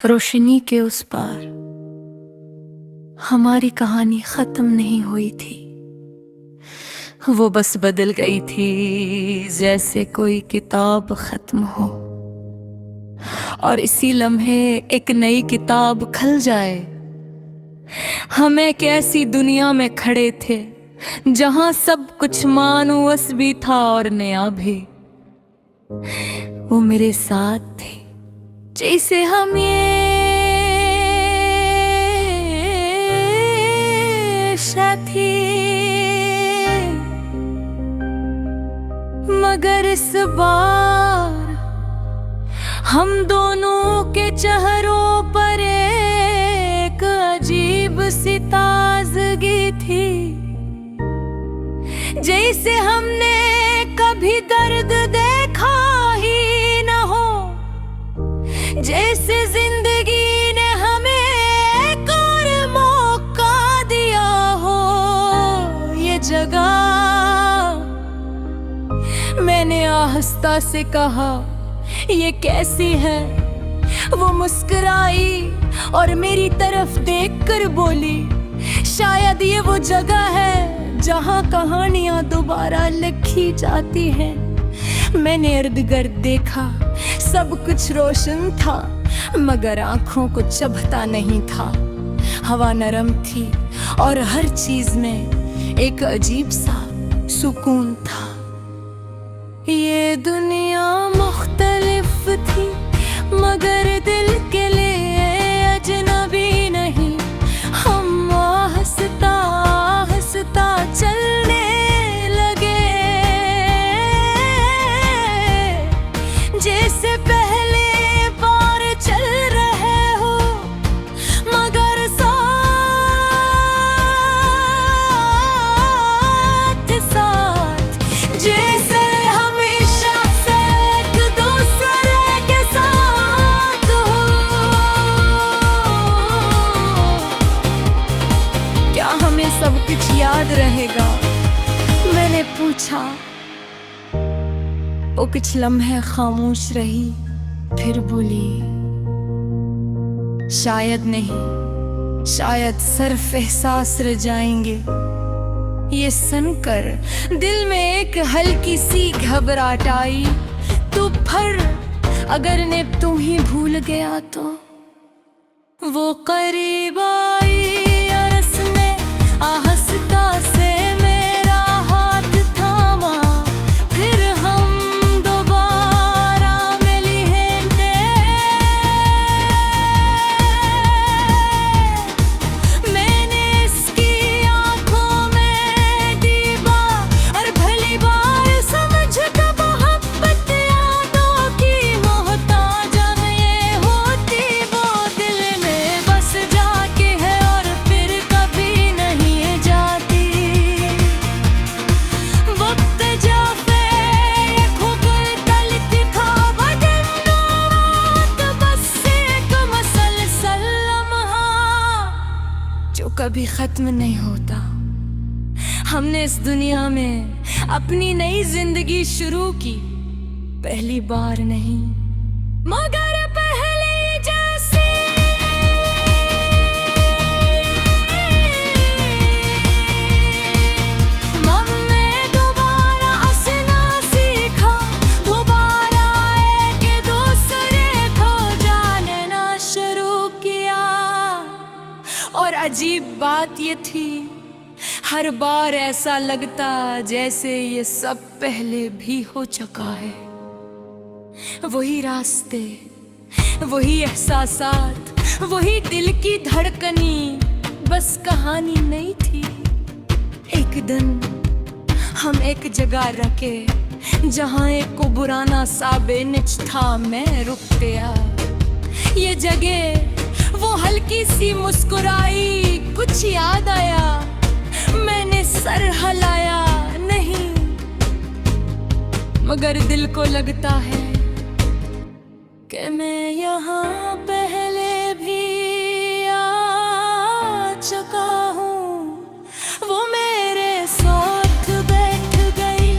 रोशनी के उस पार हमारी कहानी खत्म नहीं हुई थी। वो बस बदल गई थी जैसे कोई किताब खत्म हो और इसी लम्हे एक नई किताब खल जाए। हम एक ऐसी दुनिया में खड़े थे जहां सब कुछ मानूस भी था और नया भी। वो मेरे साथ थे जैसे हम ये साथी, मगर इस बार हम दोनों के चेहरों पर एक अजीब सी ताजगी थी। जैसे हमने कभी दर्द देखा ही न हो, जैसे जिंदगी ने हमें एक और मौका दिया हो। ये जगह मैंने आहिस्ता से कहा ये कैसी है। वो मुस्कुराई और मेरी तरफ देखकर बोली शायद ये वो जगह है जहां कहानियां दोबारा लिखी जाती हैं। मैंने इर्द गिर्द देखा, सब कुछ रोशन था मगर आंखों को चुभता नहीं था। हवा नरम थी और हर चीज में एक अजीब सा सुकून था। ये दुनिया मुख्तलिफ थी मगर दिल के लिए अजनबी नहीं। हम आहिस्ता आहिस्ता चलने लगे जैसे पहले बार चल रहे हो, मगर साथ साथ जैसे हमेशा से एक दूसरे के साथ हो। क्या हमें सब कुछ याद रहेगा? मैंने पूछा। वो कुछ लम्हे खामोश रही, फिर बोली शायद नहीं, शायद सिर्फ एहसास रह जाएंगे। ये सुनकर दिल में एक हल्की सी घबराहट आई। तू फिर अगर ने तू ही भूल गया तो। वो करीब आई और उसने आहिस्ता से मेरा हाथ थामा, फिर हम दोबारा मिले थे। मैंने इसकी आंखों में डीबा और भली बार समझ का मोहब्बत यादों की मोहताज ये होती। वो दिल में बस जाके है और फिर कभी नहीं जाती। वक्त जाफे खुगर तलक था बदन रात, बस एक मसलसल लम्हा जो कभी खत्म नहीं होता। हमने इस दुनिया में अपनी नई जिंदगी शुरू की, पहली बार नहीं मगर पहली जैसी। हमने दोबारा हंसना सीखा, दोबारा एक दूसरे को जानना शुरू किया। और अजीब बात ये थी, हर बार ऐसा लगता जैसे ये सब पहले भी हो चुका है। वही रास्ते, वही एहसासात, वही दिल की धड़कनी, बस कहानी नहीं थी। एक दिन हम एक जगह रखे जहां एक को बुराना सा बेनिच था। मैं रुक गया। ये जगह वो हल्की सी मुस्कुराई, कुछ याद आया। मैंने सर हिलाया नहीं, मगर दिल को लगता है कि मैं यहाँ पहले भी आ चुका हूँ। वो मेरे साथ बैठ गई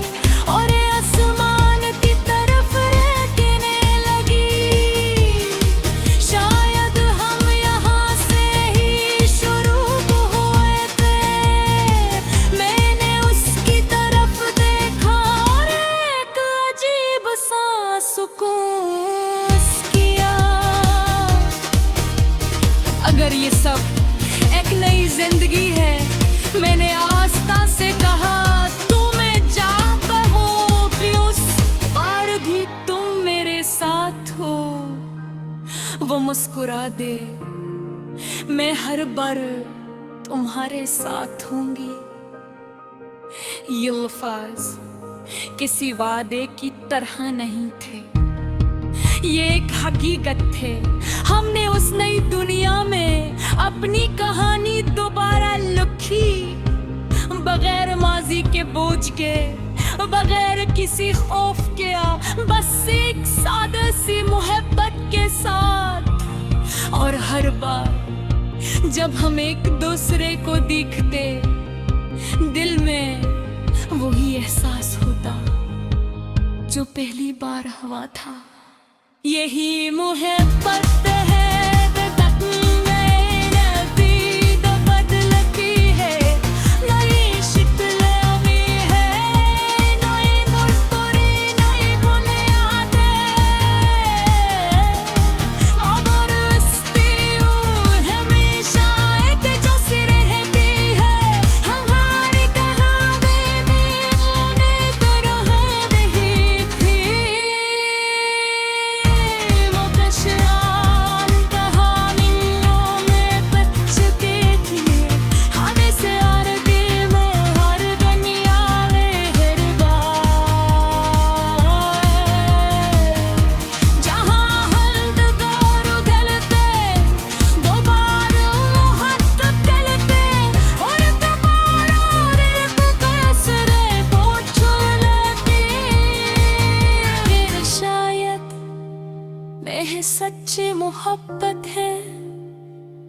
और आसमान की तरफ देखने लगी। शायद मगर ये सब एक नई जिंदगी है। मैंने आस्था से कहा तुम्हें जाकर हो कि उस पार भी तुम मेरे साथ हो। वो मुस्कुरा दे, मैं हर बार तुम्हारे साथ होंगी। ये अल्फाज किसी वादे की तरह नहीं थे, ये एक हकीकत थे। हमने उस नई दुनिया में अपनी कहानी दोबारा लिखी, बगैर माजी के बोझ के, बगैर किसी खौफ के, बस एक सादा सी मोहब्बत के साथ। और हर बार जब हम एक दूसरे को देखते, दिल में वही एहसास होता जो पहली बार हुआ था। यही मोहब्बत है सच्ची मोहब्बत है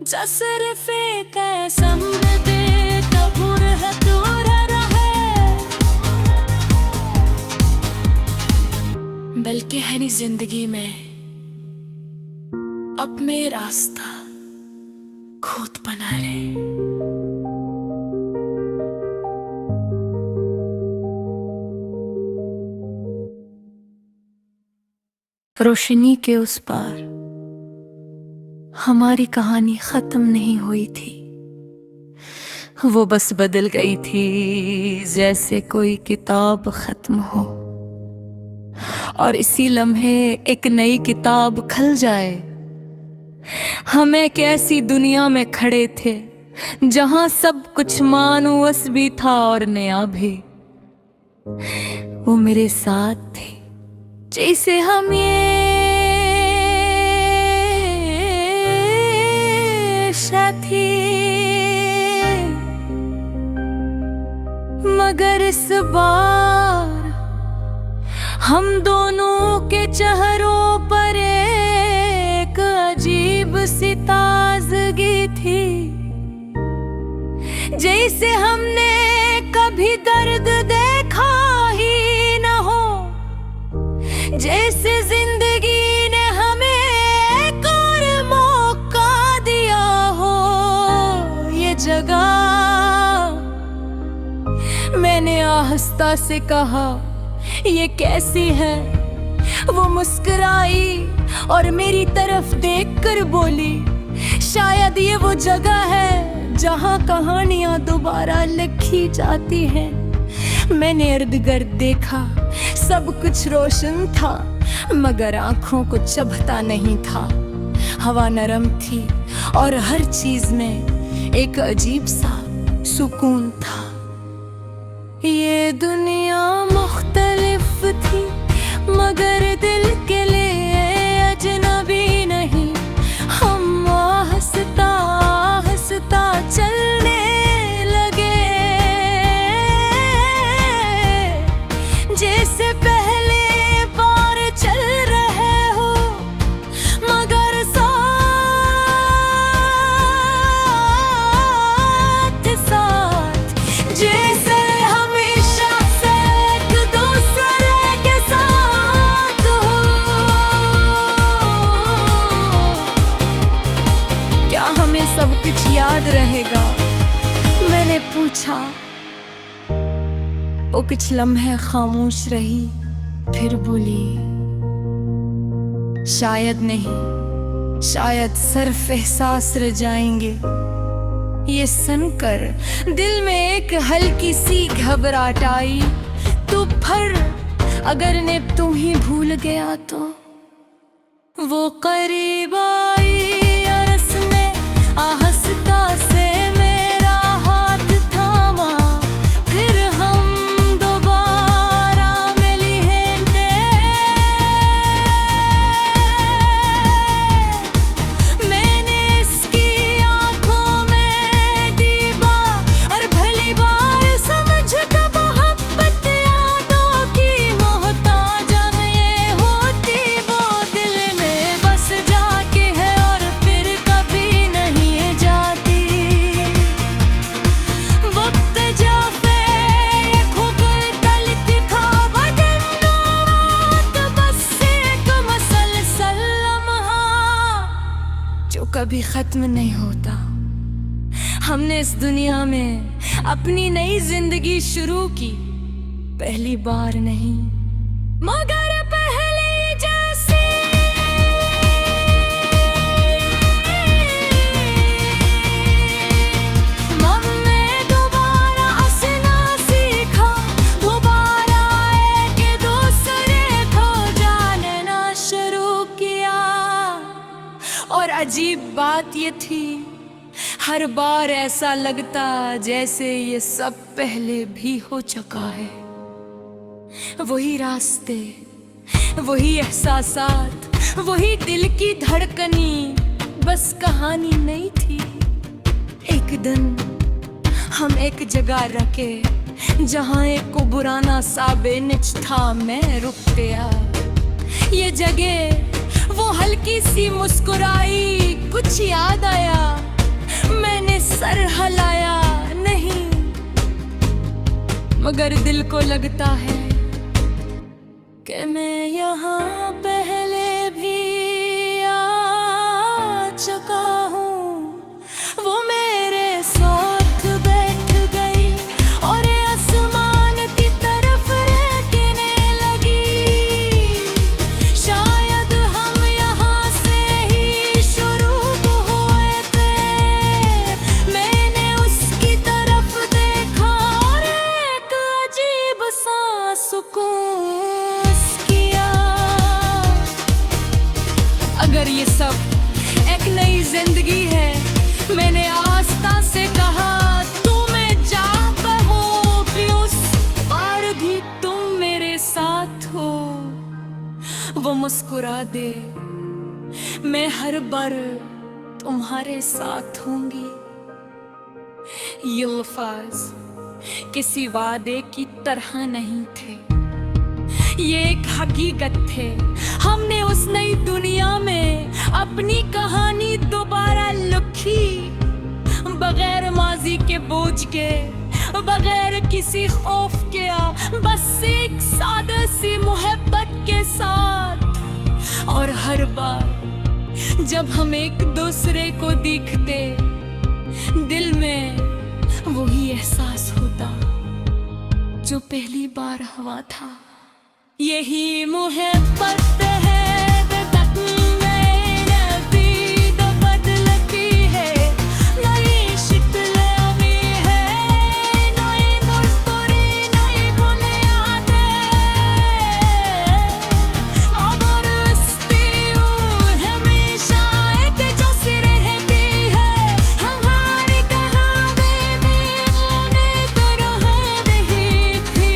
जसरफे कसम दे कबूर है दूर रहे, बल्कि है नहीं जिंदगी में अब में रास्ता खुद बना ले। रोशनी के उस पार हमारी कहानी खत्म नहीं हुई थी, वो बस बदल गई थी जैसे कोई किताब खत्म हो। और इसी लम्हे एक नई किताब खुल जाए। हम एक ऐसी दुनिया में खड़े थे जहां सब कुछ मानूस भी था और नया भी। वो मेरे साथ थे जैसे हम ये साथी, मगर इस बार हम दोनों के चेहरों पर एक अजीब सी ताजगी थी, जैसे हमने कभी दर्द देखा ही न हो, जैसे जिंदगी ने हमें एक और मौका दिया हो। ये जगह मैंने आहिस्ता से कहा ये कैसी है। वो मुस्कुराई और मेरी तरफ देखकर बोली शायद ये वो जगह है जहां कहानियां दोबारा लिखी जाती हैं। मैंने इर्द गिर्द देखा, सब कुछ रोशन था मगर आंखों को चुभता नहीं था। हवा नरम थी और हर चीज में एक अजीब सा सुकून था। ये दुनिया मुख्तलिफ थी मगर दिल के लिए अजनबी नहीं। हम आहिस्ता आहिस्ता चलने लगे जैसे पहले बार चल रहे हो, मगर साथ साथ जैसे हमेशा से एक दूसरे के साथ हो। क्या हमें सब कुछ याद रहेगा? मैंने पूछा। वो कुछ लम्हे खामोश रही, फिर बोली शायद नहीं, शायद सिर्फ एहसास रह जाएंगे ये सुनकर दिल में एक हल्की सी घबराहट आई। तू फिर अगर ने तू ही भूल गया तो वो करीब आई और उसने आहिस्ता से मेरा हाथ थामा। फिर हम दोबारा मिली हैं। मैंने इसकी आंखों में दीवा और भली बार समझ का मोहब्बत यादों की मोहताज ये होती। वो दिल में बस जाके है और फिर कभी नहीं जाती। वक्त जाफे खुगल तलती था बदन रात बस एक मसलसल लम्हा जो कभी खत्म नहीं होता। हमने इस दुनिया में अपनी नई जिंदगी शुरू की, पहली बार नहीं मगर पहले जैसे। हमने दोबारा हंसना सीखा, दोबारा एक दूसरे को जानना शुरू किया। और अजीब बात ये थी, हर बार ऐसा लगता जैसे ये सब पहले भी हो चुका है। वही रास्ते, वही एहसासात, वही दिल की धड़कनी, बस कहानी नहीं थी। एक दिन हम एक जगह रखे जहाँ एक को बुराना सा बेनिच था। मैं रुक गया। ये जगह वो हल्की सी मुस्कुराई, कुछ याद आया। मैंने सर हिलाया, नहीं मगर दिल को लगता है कि मैं यहाँ पहले भी आ चुका हूँ। वो मेरे साथ बैठ गई और आसमान की तरफ देखने लगी। शायद हम यहाँ से ही शुरू हुए थे। मैंने उसकी तरफ देखा और एक अजीब सा सुकून किया। अगर ये सब एक नई जिंदगी है, मैंने आस्था से कहा, तुम्हें जानता हो कि उस बार भी तुम मेरे साथ हो। वो मुस्कुरा दे, मैं हर बार तुम्हारे साथ होंगी। ये अल्फाज किसी वादे की तरह नहीं थे, ये एक हकीकत थे। हमने उस नई दुनिया में अपनी कहानी दोबारा लिखी, बगैर माजी के बोझ के, बगैर किसी खौफ के, बस एक सादा सी मोहब्बत के साथ। और हर बार जब हम एक दूसरे को देखते, दिल में वही एहसास होता जो पहली बार हुआ था। यही मोहब्बत है बदलती है, नई शिकल अभी है, नई मुस्कुरी, नई बुनियादें। अमर हस्ती हमेशा एक जैसी रहती है, हमारी कहानी में अनेक राहें नहीं थी।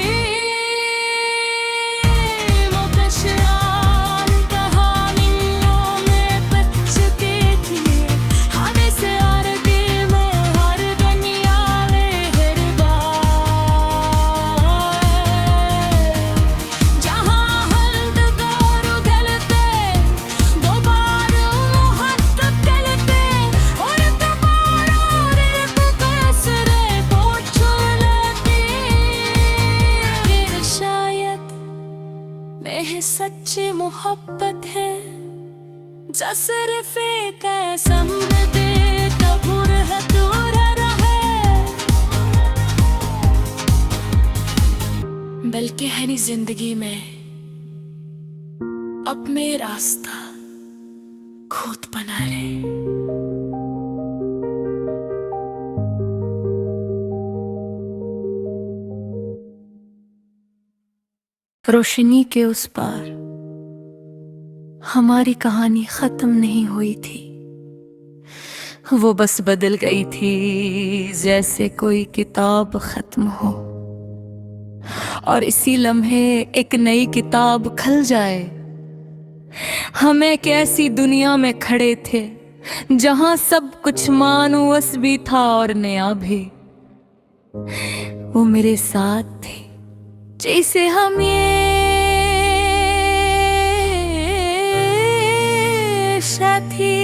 सच्ची मोहब्बत है सिर्फ एक समझते कबूर है दूर रहे, बल्कि है नहीं जिंदगी में अब में रास्ता खुद बना। बना ले। रोशनी के उस पार हमारी कहानी खत्म नहीं हुई थी, वो बस बदल गई थी जैसे कोई किताब खत्म हो और इसी लम्हे एक नई किताब खल जाए। हम एक ऐसी दुनिया में खड़े थे जहां सब कुछ मानूस भी था और नया भी। वो मेरे साथ थे जैसे हम ये साथी,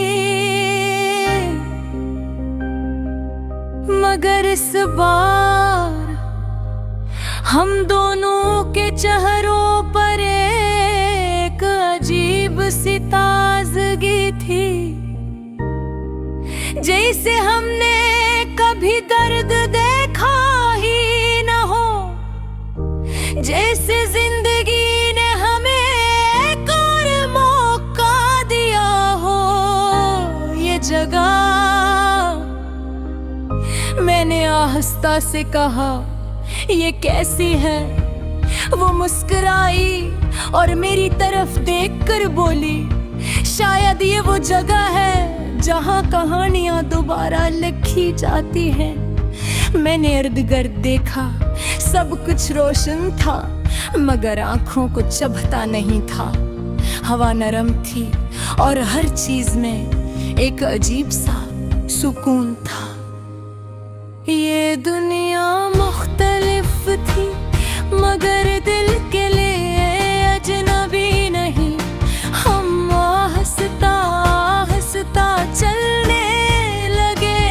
मगर इस बार हम दोनों के चेहरों पर एक अजीब सी ताजगी थी, जैसे हमने कभी दर्द देखा ही न हो, जैसे जिंदगी ने हमें एक और मौका दिया हो। ये जगह, मैंने आहिस्ता से कहा, ये कैसी है? वो मुस्कुराई और मेरी तरफ देखकर बोली, शायद ये वो जगह है जहां कहानियां दोबारा लिखी जाती हैं। मैंने इर्द गिर्द देखा, सब कुछ रोशन था मगर आंखों को चुभता नहीं था। हवा नरम थी और हर चीज में एक अजीब सा सुकून था। ये दुनिया मुख्तलिफ थी मगर दिल के लिए अजनबी नहीं। हम आहिस्ता आहिस्ता चलने लगे,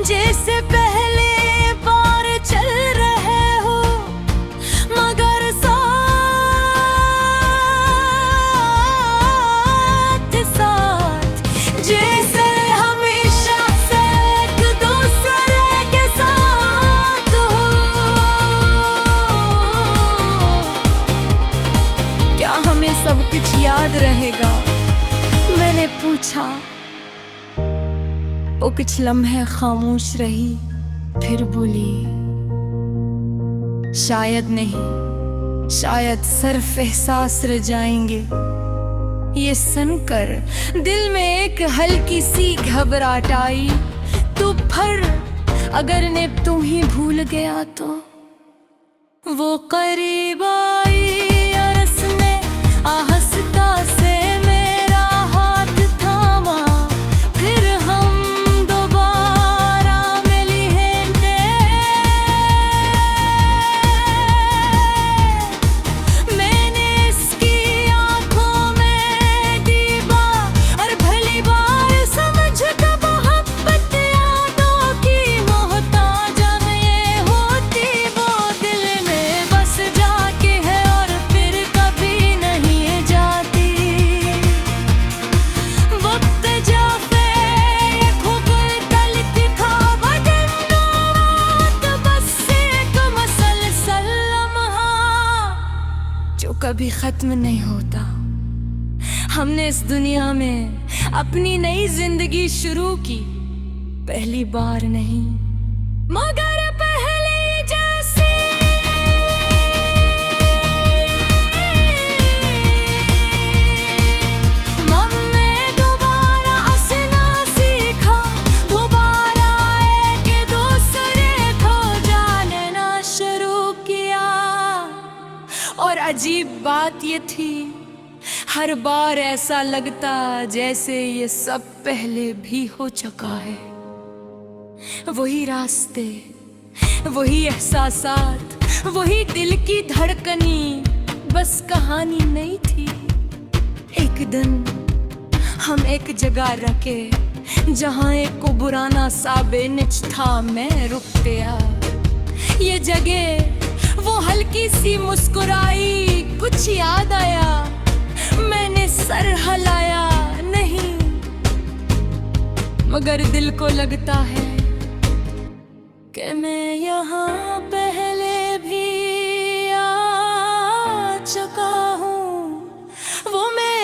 जैसे पहले बार चल रहे हो, मगर साथ साथ जैसे हमेशा से एक दूसरे के साथ हो। क्या हमें सब कुछ याद रहेगा? मैंने पूछा। वो कुछ लम्हे खामोश रही, फिर बोली, शायद नहीं, शायद सिर्फ एहसास रह जाएंगे। ये सुनकर दिल में एक हल्की सी घबराहट आई। तू फिर अगर ने तू ही भूल गया तो। वो करीब आई और उसने आहिस्ता से मेरा हाथ थामा, फिर हम दोबारा मिले। मैंने इसकी आंखों में डीबा और भली बार समझ का मोहब्बत यादों की मोहताज ये होती। वो दिल में बस जाके है और फिर कभी नहीं जाती। वक्त जाफे ये खुबर तलख था बदनात, बस एक मसलसल लम्हा जो कभी खत्म नहीं होता। हमने इस दुनिया में अपनी नई जिंदगी शुरू की, पहली बार नहीं मगर पहले जैसे। हमने दोबारा हंसना सीखा, दोबारा एक दूसरे को जानना शुरू किया। और अजीब बात ये थी, हर बार ऐसा लगता जैसे ये सब पहले भी हो चुका है। वही रास्ते, वही एहसासात, वही दिल की धड़कनी, बस कहानी नहीं थी। एक दिन हम एक जगह रखे जहां एक को बुराना सा बेनिच था। मैं रुक गया। ये जगह वो हल्की सी मुस्कुराई, कुछ याद आया, मैंने सर हिलाया। नहीं, मगर दिल को लगता है कि मैं यहाँ पहले भी आ चुका हूँ। वो मैं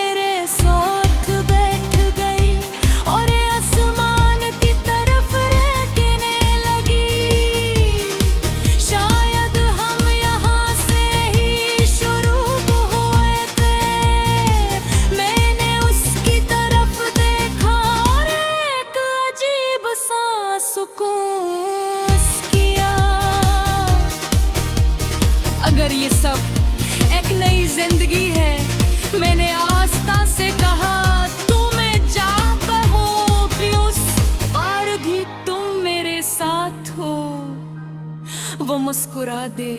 मुस्कुरा दे,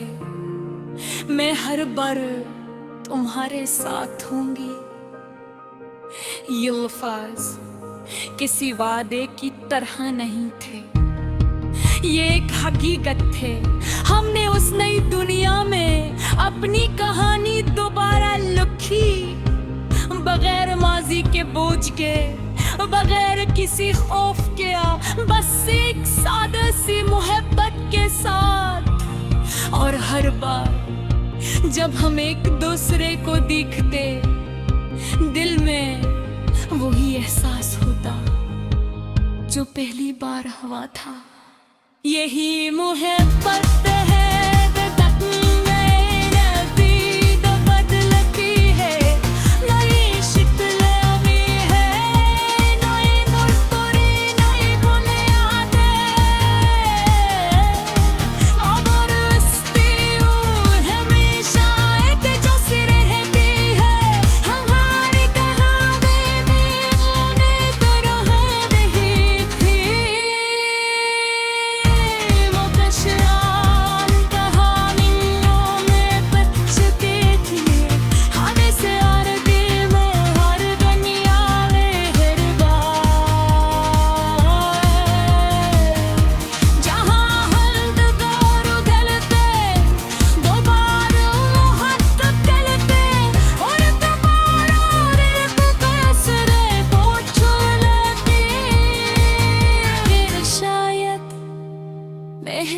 मैं हर बार तुम्हारे साथ होंगी। ये अल्फाज किसी वादे की तरह नहीं थे, ये एक हकीकत थे। हमने उस नई दुनिया में अपनी कहानी दोबारा लिखी, बगैर माजी के बोझ के, बगैर किसी खौफ के, बस एक सादा सी मोहब्बत के साथ। और हर बार जब हम एक दूसरे को देखते, दिल में वही एहसास होता जो पहली बार हुआ था। यही मोहब्बत है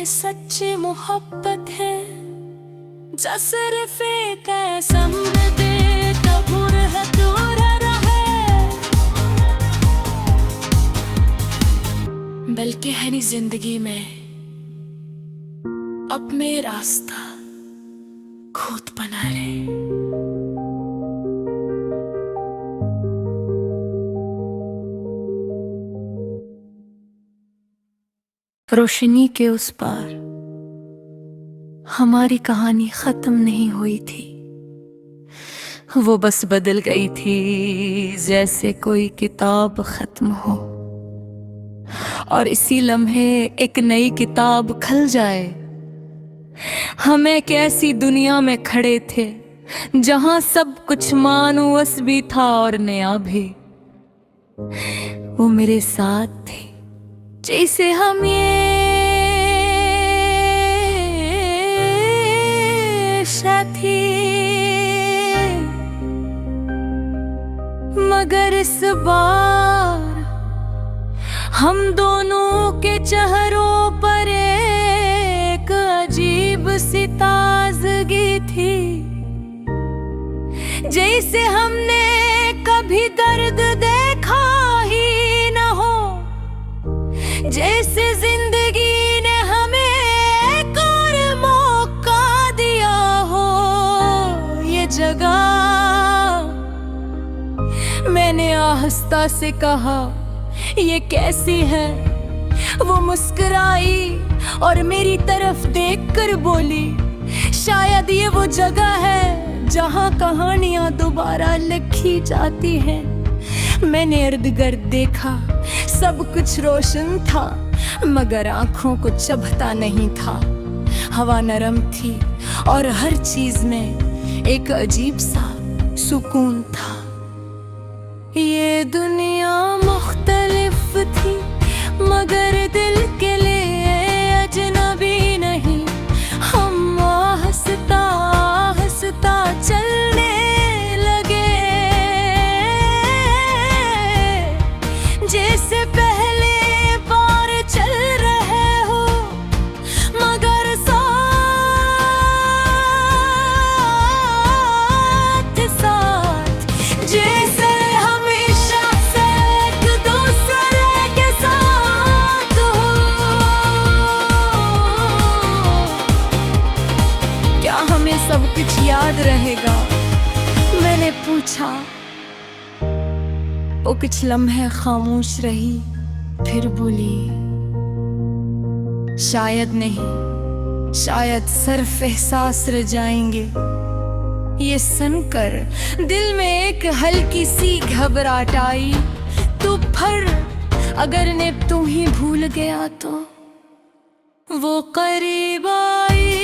सच्ची मोहब्बत है, सिर्फ एक कसम दे कबूर है दूर रहे, बल्कि है नहीं जिंदगी में अब में रास्ता खुद बना ले। रोशनी के उस पार हमारी कहानी खत्म नहीं हुई थी, वो बस बदल गई थी जैसे कोई किताब खत्म हो, और इसी लम्हे एक नई किताब खुल जाए। हम एक ऐसी दुनिया में खड़े थे जहां सब कुछ मानूस भी था और नया भी। वो मेरे साथ थे जैसे हम ये साथी, मगर इस बार हम दोनों के चेहरों पर एक अजीब सी ताजगी थी, जैसे हमने कभी दर्द देखा ही न हो, जैसे जिंदगी ने हमें एक और मौका दिया हो। ये जगह मैंने आहिस्ता से कहा ये कैसी है, वो मुस्कुराई और मेरी तरफ देखकर बोली शायद ये वो जगह है जहां कहानियां दोबारा लिखी जाती हैं। मैंने इर्द गिर्द देखा, सब कुछ रोशन था मगर आंखों को चभता नहीं था। हवा नरम थी और हर चीज में एक अजीब सा सुकून था। ये दुनिया मुख्तलिफ थी मगर दिल के लिए अजनबी नहीं। हम हंसता हंसता चलने लगे जैसे पहले बार चल रहे हो, मगर साथ साथ जैसे हमेशा से एक दूसरे के साथ हो। क्या हमें सब कुछ याद रहेगा? मैंने पूछा। वो कुछ लम्हे खामोश रही, फिर बोली शायद नहीं, शायद सिर्फ एहसास रह जाएंगे। ये सुनकर दिल में एक हल्की सी घबराहट आई। तो फिर अगर ने तू ही भूल गया तो वो करीब आई।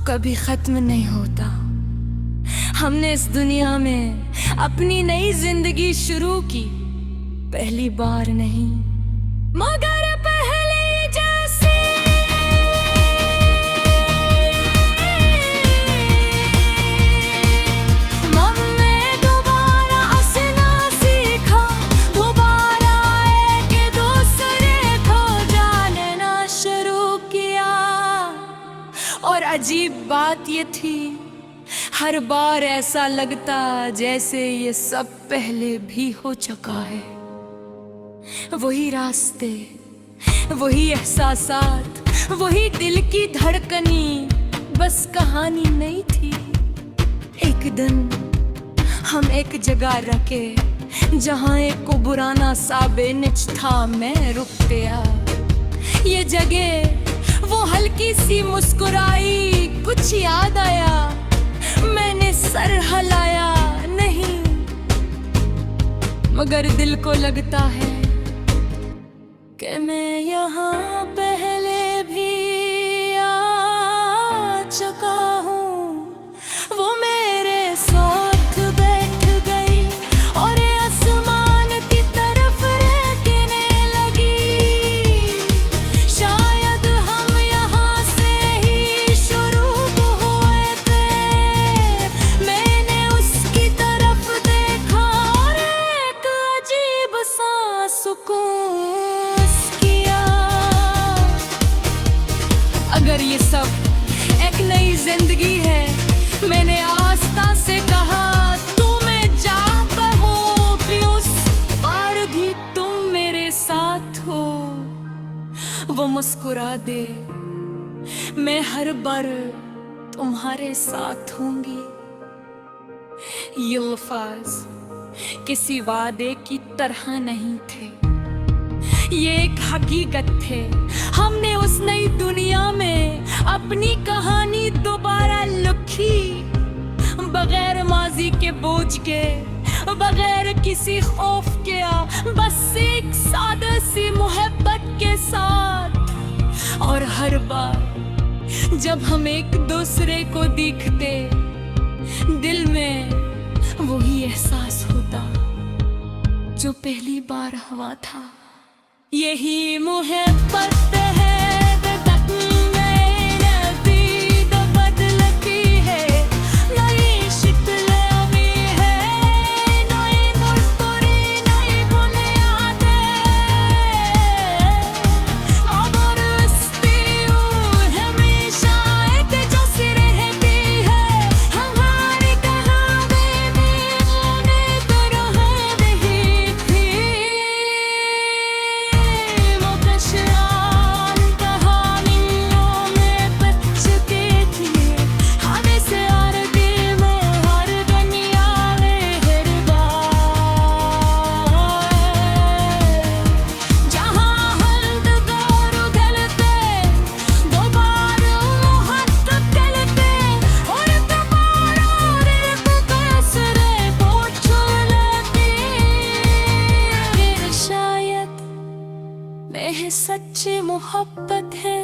कभी खत्म नहीं होता। हमने इस दुनिया में अपनी नई जिंदगी शुरू की, पहली बार नहीं मगर पहले जैसे। हमने दोबारा हंसना सीखा, दोबारा एक दूसरे को जानना शुरू किया। और अजीब बात ये थी, हर बार ऐसा लगता जैसे ये सब पहले भी हो चुका है। वही रास्ते, वही एहसासात, वही दिल की धड़कनी, बस कहानी नहीं थी। एक दिन हम एक जगह रखे जहाँ एक को बुराना सा बेनिच था, मैं रुक गया। ये जगह वो हल्की सी मुस्कुराई, कुछ याद आया, मैंने सर हिलाया नहीं, मगर दिल को लगता है कि मैं यहाँ पहले भी आ चुका हूँ। वो मेरे साथ बैठ गई और आसमान की तरफ देखने लगी। शायद हम यहाँ से ही शुरू हुए थे। मैंने उसकी तरफ देखा और एक अजीब सा सुकून। अगर ये सब एक नई जिंदगी है, मैंने आस्था से कहा, तुम्हें जानता हो कि उस पार भी तुम मेरे साथ हो। वो मुस्कुरा दे, मैं हर बार तुम्हारे साथ होंगी। ये अल्फाज किसी वादे की तरह नहीं थे, ये एक हकीकत थे। हमने उस नई दुनिया में अपनी कहानी दोबारा लिखी, बगैर माजी के बोझ के, बगैर किसी खौफ के, बस एक सादा सी मोहब्बत के साथ। और हर बार जब हम एक दूसरे को देखते, दिल में वही एहसास होता जो पहली बार हुआ था। यही मोहब्बत है, बदलती है, नई शिकल अभी है, नई मुस्कुरी, नई बुनियादें। और हस्ती हमेशा एक जैसी रहती है, हमारी कहानी में तरह नहीं थी। सच्ची मोहब्बत है,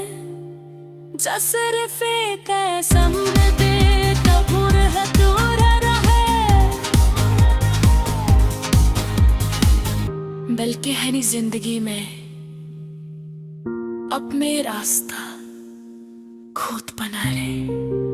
सिर्फ एक समझ दे कबूर है दूर रहे। बल्कि है नहीं जिंदगी में अब में रास्ता खुद बना ले।